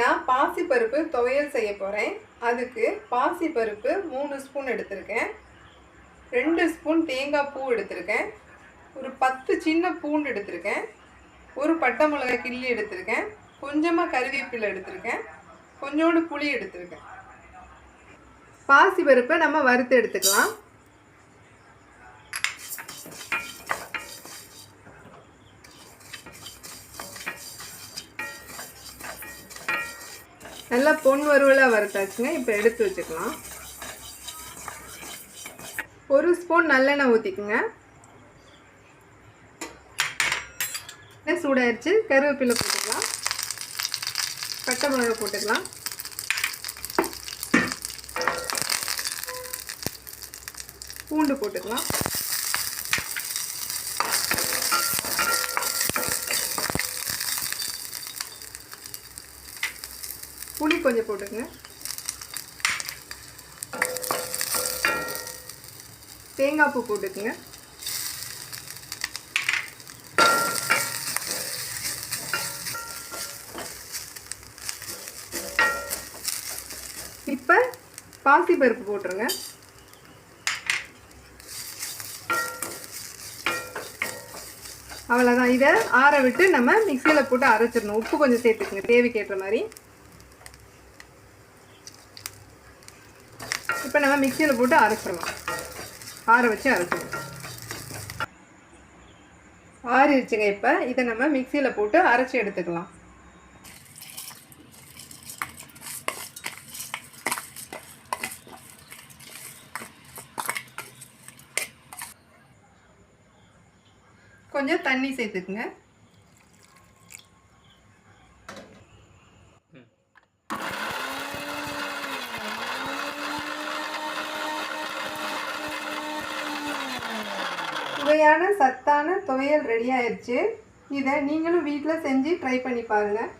நான் பாசிப்பருப்பு துவையல் செய்ய போகிறேன். அதுக்கு பாசிப்பருப்பு 3 ஸ்பூன் எடுத்திருக்கேன், 2 ஸ்பூன் தேங்காய் பூ எடுத்திருக்கேன், ஒரு 10 சின்ன பூண்டு எடுத்திருக்கேன், ஒரு பட்டை மிளகாய் கிள்ளி எடுத்திருக்கேன், கொஞ்சமாக கறிவேப்பிலை எடுத்திருக்கேன், கொஞ்சோண்டு புளி எடுத்திருக்கேன். பாசிப்பருப்பை நம்ம வறுத்து எடுத்துக்கலாம். நல்லா பொன் வறுவலாக வறுத்தாச்சுங்க. இப்போ எடுத்து வச்சுக்கலாம். 1 ஸ்பூன் நல்லெண்ணெய் ஊற்றிக்குங்க. சூடாயிருச்சு. கருவேப்பிலை போட்டுக்கலாம், பட்டை மிளகாய் போட்டுக்கலாம், பூண்டு போட்டுக்கலாம், புளி கொஞ்சம் போட்டுக்கங்க, தேங்காய் பூ போட்டுக்குங்க, இப்போ பாசிப்பருப்பு போட்டுருங்க. அவ்வளோதான். இதை ஆற விட்டு நம்ம மிக்சியில் போட்டு அரைச்சிடணும். உப்பு கொஞ்சம் சேர்த்துக்குங்க தேவைக்கேற்ற மாதிரி. இப்போ நம்ம மிக்சியில் போட்டு அரைச்சிடலாம். ஆற வச்சு அரைச்சிடலாம். ஆறிடுச்சுங்க. இப்போ இதை நம்ம மிக்சியில் போட்டு அரைச்சி எடுத்துக்கலாம். கொஞ்சம் தண்ணி சேர்த்துக்குங்க. சுவையான சத்தான துவையல் ரெடி ஆயிடுச்சு. இதை நீங்களும் வீட்டில் செஞ்சு ட்ரை பண்ணி பாருங்கள்.